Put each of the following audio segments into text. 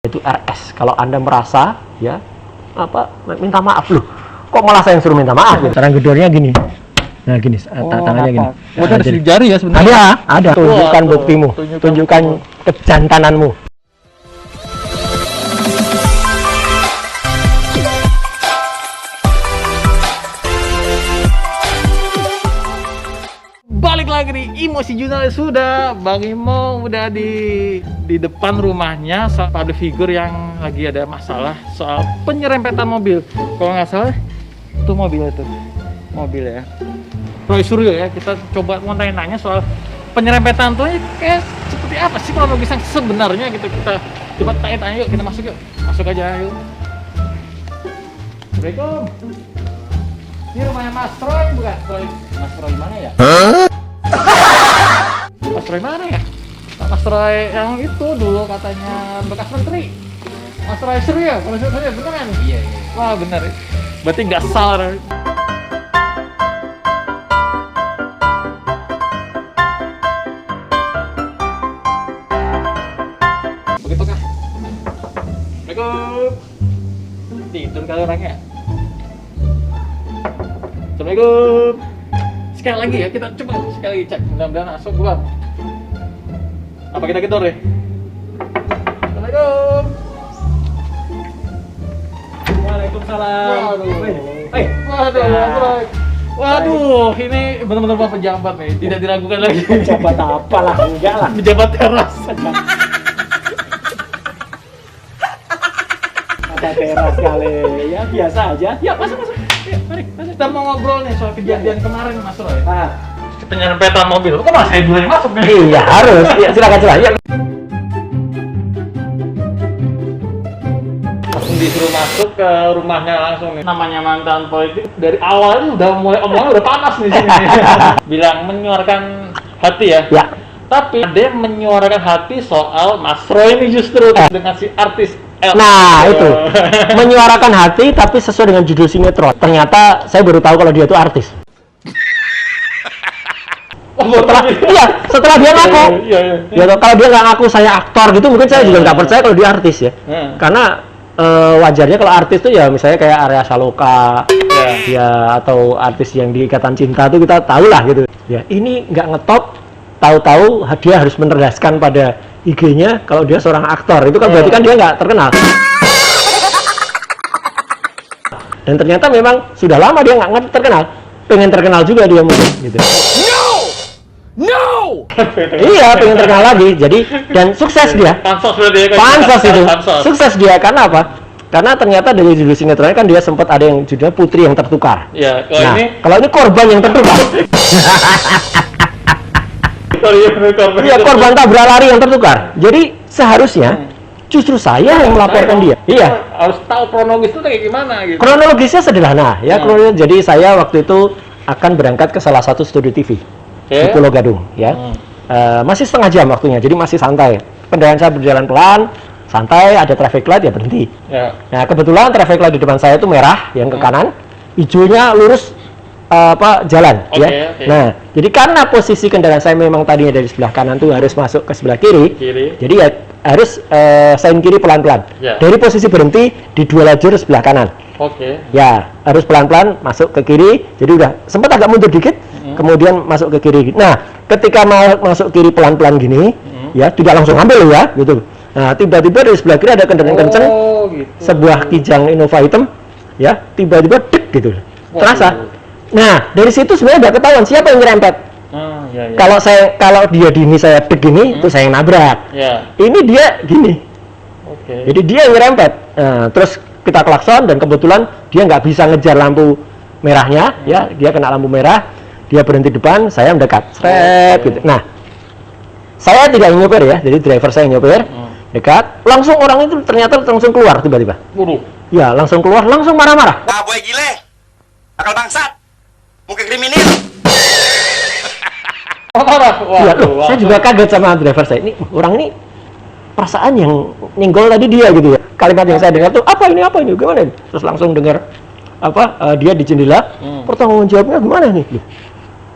Itu RS. Kalau Anda merasa ya minta maaf loh, kok malah saya yang suruh minta maaf gitu. Cara gedornya gini. Nah gini, tangannya gini. Udah ada sidik jari ya sebenarnya. Ada. Tunjukkan buktimu, tunjukkan kejantananmu. Balik lagi nih, Emosi Jurnalis sudah Bang Imo udah di depan rumahnya soal public figure yang lagi ada masalah soal penyerempetan mobil. Kalau nggak salah itu mobil ya Roy Suryo ya. Kita coba mau nanya soal penyerempetan tuh kayak seperti apa sih kronologisnya sebenarnya gitu. Kita coba tanya-tanya yuk, kita masuk aja yuk. Assalamualaikum. Ini rumahnya Mas Roy bukan? Mas Roy mana ya? Mas Roy mana ya? Mas Roy yang itu dulu katanya bekas menteri. Mas Roy Suryo, kalau Suryo bener kan? Iya. Wah bener. Berarti nggak salah. Begitu kah? Assalamualaikum. Tidur kali orangnya. Assalamualaikum. Sekali lagi ya, kita coba sekali lagi cek. Mudah-mudahan masuk keluar. Apa kita gedor ya? Assalamualaikum. Waalaikumsalam. Waduh, ini benar-benar Pak pejabat nih, tidak diragukan lagi. Pejabat apa lah? Enggak lah. Pejabat teras. Ada teras kali. Ya biasa aja. Ya, masuk. Ya, mari. Kita mau ngobrol nih soal kejadian kemarin Mas Roy. Penyerempetan mobil. Kok malah saya dulu yang masuk nih? Iya harus. Ya, silakan. Ya. Langsung disuruh masuk ke rumahnya langsung nih. Namanya mantan politik dari awal ini udah mulai omongnya udah panas nih sini. Bilang menyuarakan hati ya. Ya. Tapi ada yang menyuarakan hati soal Mas Roy ini justru dengan si artis L. Nah itu menyuarakan hati tapi sesuai dengan judul sinetron. Ternyata saya baru tahu kalau dia itu artis. Setelah dia ngaku. Ya, kalau dia nggak ngaku saya aktor gitu, mungkin saya juga nggak percaya kalau dia artis ya. Karena wajarnya kalau artis tuh ya misalnya kayak Arya Saloka, ya atau artis yang di Ikatan Cinta tuh kita tahu lah gitu. Ya ini nggak ngetop, tahu-tahu dia harus menegaskan pada IG-nya kalau dia seorang aktor. Itu kan berarti kan dia nggak terkenal. Dan ternyata memang sudah lama dia nggak terkenal. Pengen terkenal juga dia mungkin gitu. No! Iya, pengen terkenal lagi. Jadi dan sukses dia. Pansos itu. Sukses dia karena apa? Karena ternyata dari judul sinetronnya kan dia sempat ada yang judulnya Putri yang Tertukar. Iya, kalau ini korban yang tertukar. Iya, korban tabrak lari yang tertukar. Jadi seharusnya justru saya yang melaporkan dia. Iya. Harus tahu kronologis itu kayak gimana gitu. Kronologisnya sederhana ya. Jadi saya waktu itu akan berangkat ke salah satu studio TV di Pulau Gadung ya. Masih setengah jam waktunya, jadi masih santai. Kendaraan saya berjalan pelan, santai, ada traffic light ya berhenti. Nah kebetulan traffic light di depan saya itu merah yang ke kanan, hijaunya lurus jalan ya. Nah jadi karena posisi kendaraan saya memang tadinya dari sebelah kanan tuh harus masuk ke sebelah kiri. Jadi ya harus sein kiri pelan-pelan. Dari posisi berhenti di dua lajur sebelah kanan. Ya harus pelan-pelan masuk ke kiri. Jadi udah sempat agak mundur dikit, kemudian masuk ke kiri. Nah ketika masuk kiri pelan-pelan gini, ya tidak langsung ambil ya gitu. Nah tiba-tiba dari sebelah kiri ada kendaraan kenceng, sebuah Kijang Innova hitam, ya tiba-tiba dek gitu, terasa. Nah dari situ sebenarnya udah ketahuan siapa yang nyerempet. Kalau dia dini saya dek gini, itu saya yang nabrak. Ini dia gini. Jadi dia yang nyerempet. Nah, terus kita klakson dan kebetulan dia nggak bisa ngejar lampu merahnya, ya dia kena lampu merah, dia berhenti depan, saya mendekat, gitu. Nah, saya tidak nyopir ya, jadi driver saya yang nyopir, dekat, langsung orang itu ternyata langsung keluar tiba-tiba. Ya, langsung keluar, langsung marah-marah. Ah, boy gile, akal bangsat, mungkin kriminal. Ya, saya juga kaget sama driver saya. Ini orang ini perasaan yang nyenggol tadi dia gitu ya. Kalimat yang saya dengar tuh apa ini gimana ini? Terus langsung dengar dia di jendela, pertanggung jawabnya gimana nih?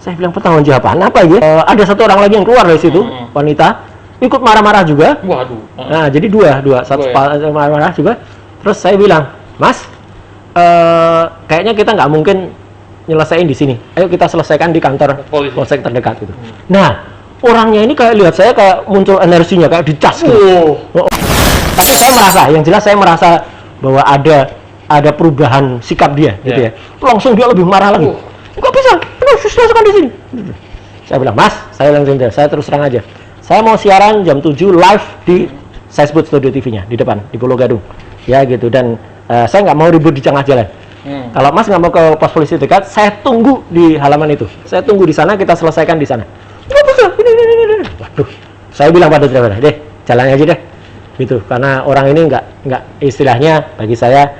Saya bilang pertanggung jawaban apa ya? Ada satu orang lagi yang keluar dari situ, wanita. ikut marah-marah juga. Waduh. Nah, jadi dua, satu marah-marah juga. Terus saya bilang, Mas, kayaknya kita nggak mungkin nyelesain di sini. Ayo kita selesaikan di kantor polsek terdekat gitu. Nah, orangnya ini kayak lihat saya kayak muncul energinya kayak dicas gitu. Tapi yang jelas saya merasa bahwa ada perubahan sikap dia gitu ya. Langsung dia lebih marah lagi. Nggak bisa, selesaikan di sini. Saya bilang, Mas, saya terus terang aja. Saya mau siaran jam 7 live di saya sebut studio TV-nya di depan di Pulau Gadung. Ya gitu, dan saya nggak mau ribut di tengah jalan. Kalau Mas nggak mau ke pos polisi dekat, saya tunggu di halaman itu. Saya tunggu di sana, kita selesaikan di sana. Nggak bisa, ini. Waduh, saya bilang pada driver, deh, jalan aja deh. Gitu, karena orang ini nggak istilahnya bagi saya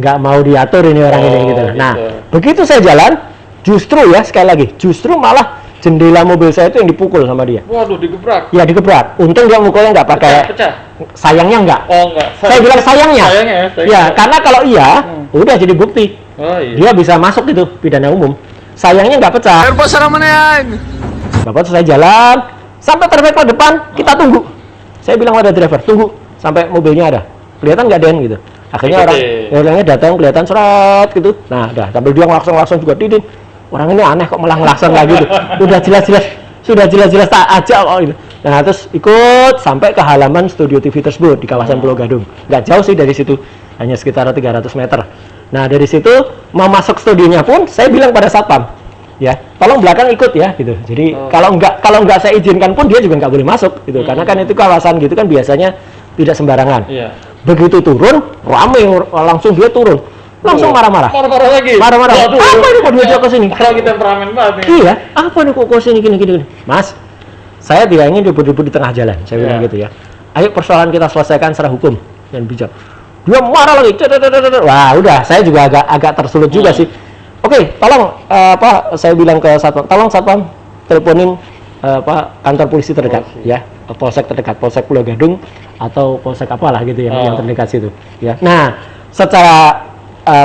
nggak mau diatur ini orang ini gitu. Nah, begitu saya jalan, justru ya sekali lagi, justru malah jendela mobil saya itu yang dipukul sama dia. Waduh, digebrak. Ya digebrak. Untung dia mukulnya nggak pakai. Pecah. Sayangnya nggak. Oh enggak. Saya bilang sayangnya. Ya, karena kalau iya, udah jadi bukti. Oh iya. Dia bisa masuk gitu pidana umum. Sayangnya nggak pecah. Bapak saya jalan sampai terdekat depan, kita tunggu. Saya bilang pada driver, tunggu sampai mobilnya ada. Kelihatan nggak Den gitu. Akhirnya orangnya datang kelihatan surat gitu. Nah, udah sambil dia ngelakson juga Didin. Orang ini aneh kok malah ngelakson lagi gitu. Sudah jelas-jelas tak ajak kok gitu. Nah, terus ikut sampai ke halaman studio TV tersebut di kawasan Pulau Gadung. Nggak jauh sih dari situ, hanya sekitar 300 meter. Nah, dari situ mau masuk studionya pun saya bilang pada satpam, ya, tolong belakang ikut ya gitu. Jadi kalau nggak saya izinkan pun dia juga nggak boleh masuk gitu. Karena kan itu kawasan gitu kan biasanya tidak sembarangan. Begitu turun, rame langsung dia turun. Langsung marah-marah. Marah-marah lagi. Marah-marah. Apa ini kok dia ke sini? Kalau kita temperamen banget nih. Iya, apa nih kok ke sini gini. Mas, saya tidak ingin ribut-ribut di tengah jalan. Saya bilang gitu ya. Ayo persoalan kita selesaikan secara hukum dan bijak. Dia marah lagi. Wah, udah, saya juga agak tersulut juga sih. Oke, tolong saya bilang ke satpam, tolong satpam teleponin kantor polisi terdekat ya, polsek terdekat, polsek Pulau Gadung atau polsek apalah gitu yang terdekat situ ya. Nah, secara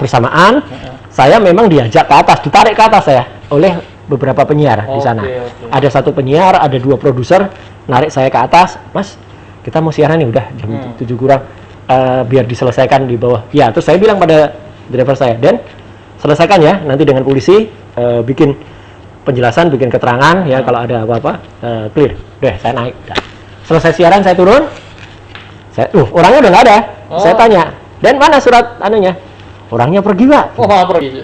bersamaan saya memang diajak ke atas, ditarik ke atas saya oleh beberapa penyiar di sana. Ada satu penyiar, ada 2 produser narik saya ke atas. Mas, kita mau siaran nih, udah jam 7 kurang, biar diselesaikan di bawah. Ya, terus saya bilang pada driver saya, Dan, selesaikan ya nanti dengan polisi, bikin penjelasan, bikin keterangan ya, kalau ada apa-apa clear. Udah, saya naik. Selesai siaran saya turun. Orangnya udah nggak ada. Saya tanya, Dan mana surat anunya? Orangnya pergi, Pak.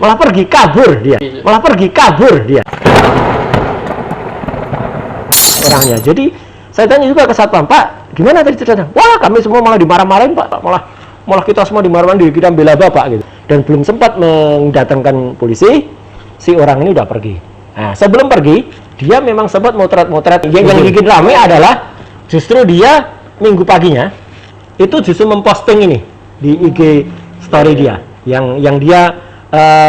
Malah pergi kabur dia. Orangnya. Jadi saya tanya juga ke satpam, Pak, gimana tadi ceritanya? Wah, kami semua malah dimarah-marahin, Pak. Malah kita semua dimarah-marahin, kita bela Bapak gitu. Dan belum sempat mendatangkan polisi, si orang ini udah pergi. Nah, sebelum pergi, dia memang sempat motret. Yang bikin rame adalah justru dia minggu paginya itu justru memposting ini di IG story dia. Yang dia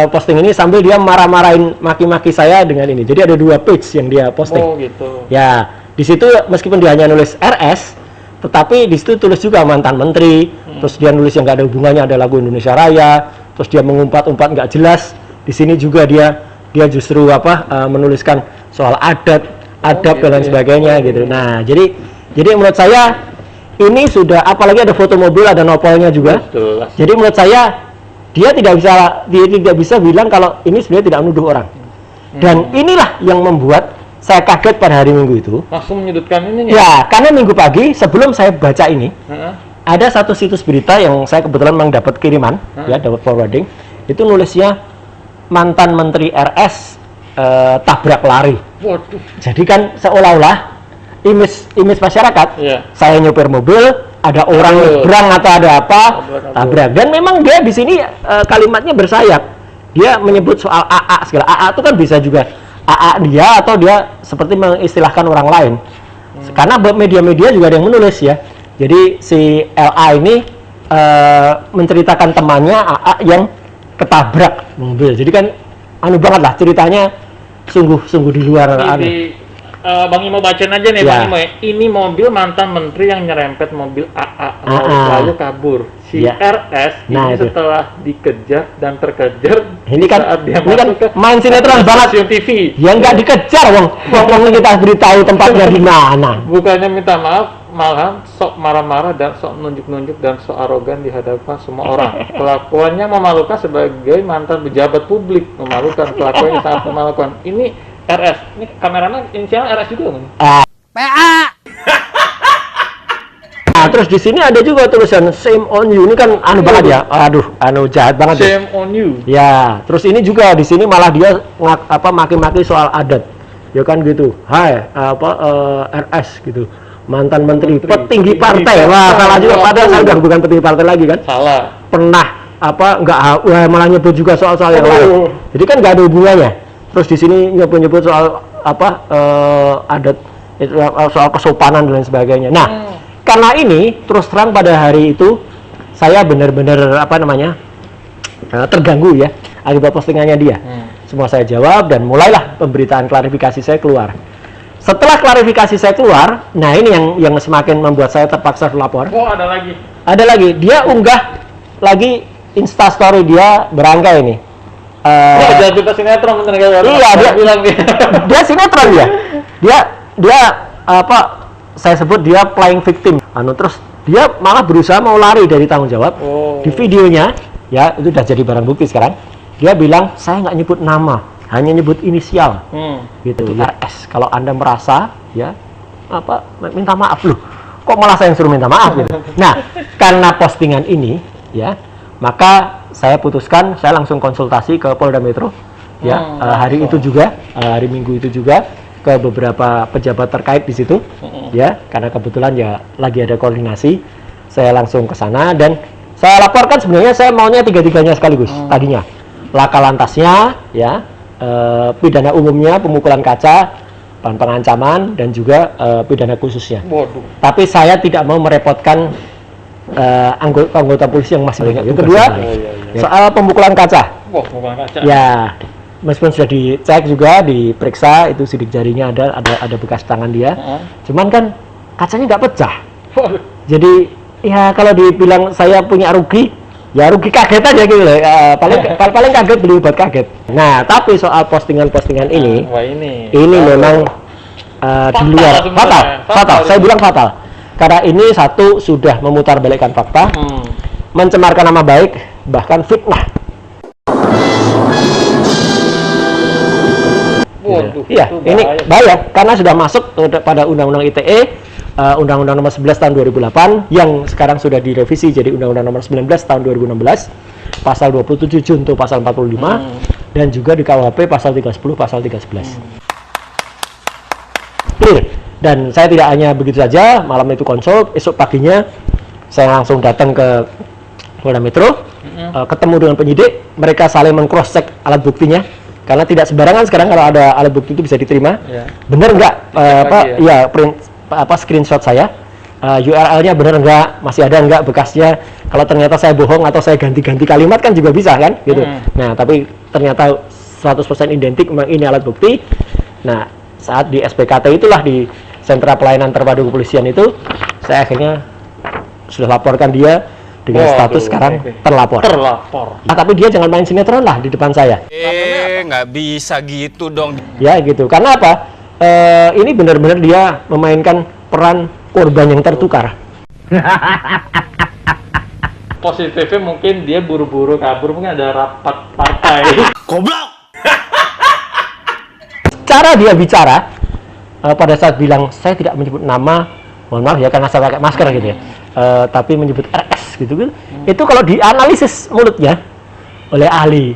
posting ini sambil dia marah-marahin maki-maki saya dengan ini. Jadi ada 2 page yang dia posting. Oh gitu. Ya, di situ meskipun dia hanya nulis RS, tetapi di situ tulis juga mantan menteri. Terus dia nulis yang nggak ada hubungannya, ada lagu Indonesia Raya. Terus dia mengumpat-umpat nggak jelas. Di sini juga dia justru menuliskan soal adab dan lain sebagainya gitu. Nah, jadi menurut saya ini sudah, apalagi ada foto mobil, ada nopolnya juga. Betul. Jadi menurut saya dia tidak bisa bilang kalau ini sebenarnya tidak menuduh orang. Dan inilah yang membuat saya kaget pada hari Minggu itu. Langsung menyudutkan ini ya? Karena Minggu pagi sebelum saya baca ini, ada satu situs berita yang saya kebetulan memang dapat kiriman, ya, dapat forwarding. Itu nulisnya mantan Menteri RS tabrak lari. Waduh. Jadi kan seolah-olah image masyarakat, saya nyopir mobil, ada orang nyebrang atau ada apa, tabrak. Dan memang dia di sini kalimatnya bersayap. Dia menyebut soal AA segala. AA itu kan bisa juga AA dia atau dia seperti mengistilahkan orang lain. Karena media-media juga ada yang menulis ya. Jadi si LA ini menceritakan temannya AA yang ketabrak mobil. Jadi kan aneh banget lah ceritanya, sungguh di luar aneh. Bang Imo bacain aja nih, Bang Imo. Ini mobil mantan menteri yang nyerempet mobil AA lalu kabur. Si RS ini setelah dikejar dan terkejar. Ini kan main sinetron banget. TV. Ya nggak dikejar, wong kita beritahu tempatnya di mana. Bukannya minta maaf, malah sok marah-marah dan sok nunjuk-nunjuk dan sok arogan di hadapan semua orang. Kelakuannya memalukan sebagai mantan pejabat publik, memalukan, kelakuannya sangat memalukan. Ini RS, ini kameranya inisialnya RS juga kan? PA. Nah, terus di sini ada juga tulisan shame on you. Ini kan anu banget ya. Aduh, anu jahat banget ya. Shame on you. Ya, terus ini juga di sini malah dia maki-maki soal adat. Ya kan gitu. Hai, RS gitu. Mantan menteri petinggi partai. Wah, salah juga, padahal saya udah bukan petinggi partai lagi kan. Salah. Pernah malah nyebut juga soal-soal yang lain. Jadi kan nggak ada hubungannya. Terus di sini nyebut soal adat, soal kesopanan dan lain sebagainya. Nah, karena ini terus terang pada hari itu saya benar-benar terganggu ya akibat postingannya dia. Semua saya jawab dan mulailah pemberitaan klarifikasi saya keluar. Setelah klarifikasi saya keluar, nah ini yang semakin membuat saya terpaksa lapor. Oh, ada lagi. Ada lagi, dia unggah lagi Instastory dia berangkai ini. Jadi kita sinetron bener kan? Iya, dia bilang dia sinetron ya. Dia saya sebut dia playing victim. Terus dia malah berusaha mau lari dari tanggung jawab. Di videonya ya itu udah jadi barang bukti sekarang. Dia bilang saya nggak nyebut nama, hanya nyebut inisial. Gitu. RS. Kalau Anda merasa ya minta maaf loh. Kok malah saya yang suruh minta maaf gitu. Nah, karena postingan ini ya, maka saya putuskan saya langsung konsultasi ke Polda Metro ya, hari itu juga, hari Minggu itu juga ke beberapa pejabat terkait di situ ya, karena kebetulan ya lagi ada koordinasi. Saya langsung ke sana dan saya laporkan sebenarnya saya maunya tiga-tiganya sekaligus tadinya. Laka lantasnya ya, pidana umumnya pemukulan kaca, pengancaman dan juga pidana khususnya. Waduh. Tapi saya tidak mau merepotkan anggota polisi yang masih banyak. Yang kedua, soal pemukulan kaca. Wah, pemukulan kaca. Ya, meskipun sudah dicek juga, diperiksa itu sidik jarinya ada bekas tangan dia. Cuman kan kacanya nggak pecah. Jadi ya kalau dibilang saya punya rugi, ya rugi kaget aja gitu loh. Paling kaget beli obat kaget. Nah, tapi soal postingan-postingan ini, ini memang di luar fatal. Saya bilang fatal. Karena ini satu sudah memutarbalikkan fakta, mencemarkan nama baik, bahkan fitnah. Waduh, iya, ini bahaya karena sudah masuk pada Undang-Undang ITE, Undang-Undang Nomor 11 Tahun 2008 yang sekarang sudah direvisi jadi Undang-Undang Nomor 19 Tahun 2016, Pasal 27 junto Pasal 45, dan juga di KUHP Pasal 310 Pasal 311. Clear. Dan saya tidak hanya begitu saja, malam itu konsul, esok paginya saya langsung datang ke Polda Metro, ketemu dengan penyidik, mereka saling men-cross check alat buktinya. Karena tidak sembarangan sekarang kalau ada alat bukti itu bisa diterima. Bener nggak screenshot saya, URL-nya bener nggak, masih ada nggak bekasnya. Kalau ternyata saya bohong atau saya ganti-ganti kalimat kan juga bisa kan gitu. Nah, tapi ternyata 100% identik, memang ini alat bukti. Nah, saat di SPKT itulah, di Sentra Pelayanan Terpadu Kepolisian itu, saya akhirnya sudah laporkan dia dengan status sekarang terlapor. Nah, tapi dia jangan main sinetron lah di depan saya. Nggak bisa gitu dong. Ya gitu. Karena apa? Ini benar-benar dia memainkan peran korban yang tertukar. Positifnya mungkin dia buru-buru kabur, mungkin ada rapat partai. Goblok. Cara dia bicara pada saat bilang saya tidak menyebut nama, mohon maaf ya karena saya pakai masker gitu ya, tapi menyebut RS gitu kan, itu kalau dianalisis mulutnya oleh ahli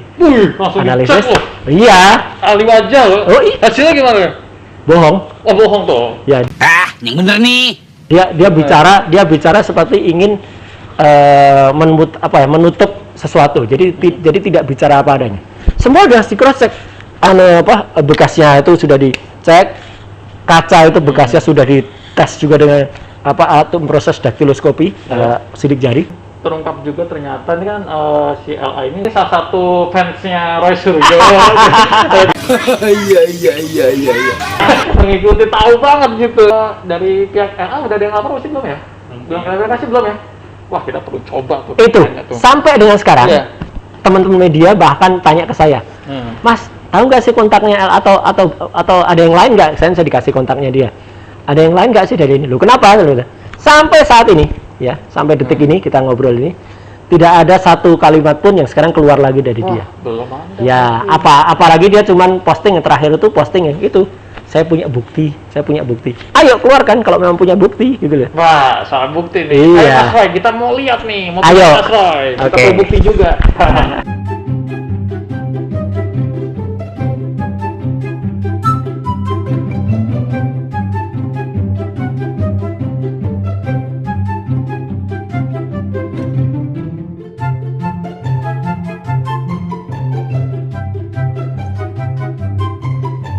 analisis, iya, ahli wajah loh. Hasilnya gimana? Bohong. Oh, bohong tuh. Ya. Ini bener nih. Dia bicara seperti ingin menutup sesuatu. Jadi tidak bicara apa adanya. Semua sudah di cross check. Bekasnya itu sudah dicek, kaca itu bekasnya sudah dites juga dengan alat proses daktiloskopi, sidik jari. Terungkap juga ternyata ini kan si LA ini salah satu fansnya Roy Suryo. Iya. Mengikuti, tahu banget gitu. Dari pihak LA udah ada yang lapor sih belum ya? Belum klarifikasi belum ya? Wah, kita perlu coba tuh. Itu sampai dengan sekarang teman-teman media bahkan tanya ke saya, Mas, tahu nggak sih kontaknya atau ada yang lain nggak? Saya dikasih kontaknya dia. Ada yang lain nggak sih dari ini? Loh, kenapa? sampai saat ini, ya, sampai detik ini kita ngobrol ini, tidak ada satu kalimat pun yang sekarang keluar lagi dari dia. Belum ada. Ya, apalagi dia cuman posting yang terakhir itu posting yang itu. Saya punya bukti, saya punya bukti. Ayo keluarkan kalau memang punya bukti, gitu loh. Wah, soal bukti nih. Iya. Ayo Mas Roy, kita mau lihat nih, mau Ayo. Mas Roy. Kita Oke. perlu bukti juga.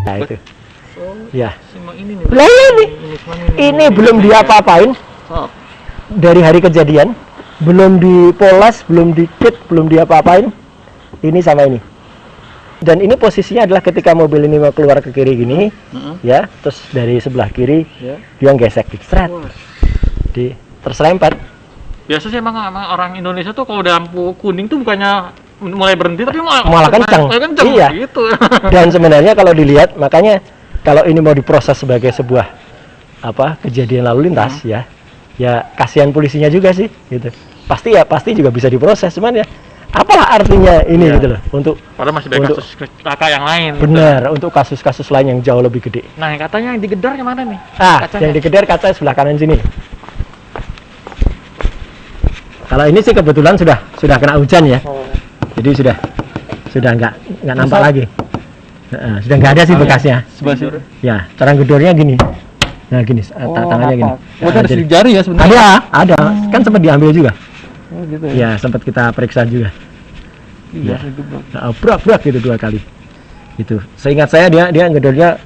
Nah, itu. Ya. Cuma ini nih. Lah ini belum diapa-apain Oh. dari hari kejadian, belum dipoles, belum dikit, belum diapa-apain. Ini sama ini. Dan ini posisinya adalah ketika mobil ini mau keluar ke kiri gini, ya, terus dari sebelah kiri dia gesek di seret, terserempet. Biasa sih emang orang Indonesia tuh kalau udah lampu kuning tuh bukannya mulai berhenti tapi Malah kencang. kencang Iya. gitu. Dan sebenarnya kalau dilihat, makanya kalau ini mau diproses sebagai sebuah kejadian lalu lintas, ya kasihan polisinya juga sih, gitu. Pasti juga bisa diproses, cuman ya apalah artinya ini, gitu loh, untuk Padahal masih banyak kasus kakak yang lain. benar untuk kasus-kasus lain yang jauh lebih gede. Nah, yang katanya yang digedar yang mana nih? Yang digedar kaca sebelah kanan sini. Kalau ini sih kebetulan sudah kena hujan ya, jadi sudah nggak nampak lagi. Sudah nggak ada sih bekasnya. Sebelah sini. Ya, cara gedornya gini. Nah, gini, tangannya gini. Oh, ada sidik jari ya sebenarnya. Ada. Kan sempat diambil juga. Oh, gitu Ya, sempat kita periksa juga. Iya, Brak gitu 2 kali. Itu. Seingat saya dia gedornya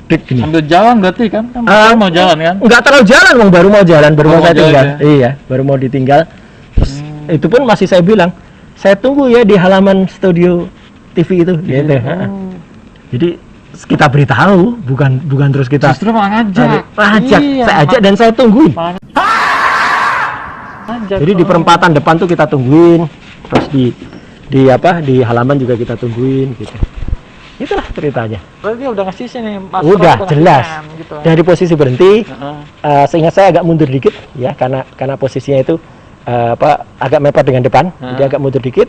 dik gini. Ambil jalan berarti kan? Mau jalan kan? Nggak terlalu jalan, Bang. Baru mau jalan, baru mau mau saya jalan tinggal. ya? Iya, baru mau ditinggal. Terus itu pun masih saya bilang, saya tunggu ya di halaman studio TV itu, gitu. Jadi kita beritahu, bukan terus kita Justru malah ngajak. ajak, Iya, saya ajak dan saya tungguin. Ngajak. Jadi di perempatan depan tuh kita tungguin, terus di halaman juga kita tungguin, gitu. Itulah ceritanya. Berarti dia udah ngasih sini. Udah jelas. Gitu. Dari posisi berhenti, seingat saya agak mundur dikit, ya, karena posisinya itu agak mepet dengan depan, jadi agak mundur dikit,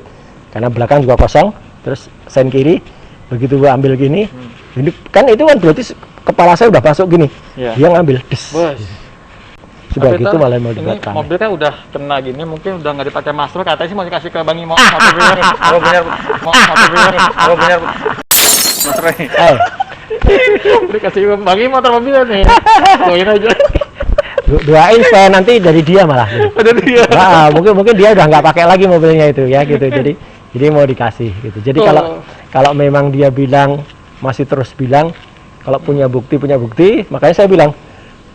karena belakang juga kosong, terus sen kiri, begitu gua ambil gini, ini kan itu kan berarti kepala saya udah masuk gini, dia ngambil, des. Sudah Tapi gitu tuh, malah mau ini dibuat tangan. mobil kan udah kena gini, mungkin udah nggak dipakai masker, katanya sih mau dikasih ke Bang Imo. Mau bener, Mas Roy. Dikasih ke Bang Imo motor mobilnya nih. Doain aja. Doain saya nanti dari dia malah. Ada dia. Nah, mungkin dia udah nggak pakai lagi mobilnya itu, ya, gitu. Jadi mau dikasih gitu. Jadi kalau memang dia bilang, masih terus bilang kalau punya bukti, makanya saya bilang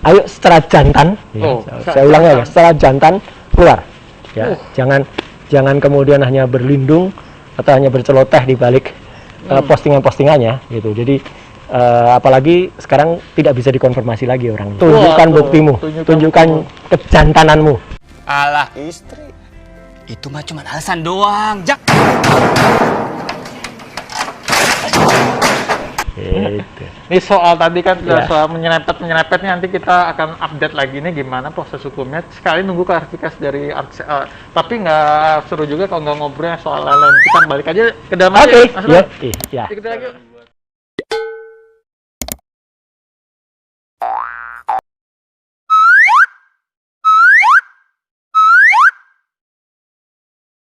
ayo secara jantan, ya, saya ulang ya, secara jantan keluar, ya, jangan kemudian hanya berlindung atau hanya berceloteh di balik postingan-postingannya, gitu. Jadi apalagi sekarang tidak bisa dikonfirmasi lagi orang. Tunjukkan buktimu, tunjukkan kejantananmu. Alah, istri. Itu mah cuma alasan doang, Jak. Gitu. Ini soal tadi kan Ya. soal menyerempetnya nanti kita akan update lagi nih gimana proses hukumnya. Sekali nunggu klarifikasi dari tapi nggak seru juga kalau nggak ngobrolnya soal lain. Kita balik aja ke dalam Oke, Mas Roy. ya. Kita lagi.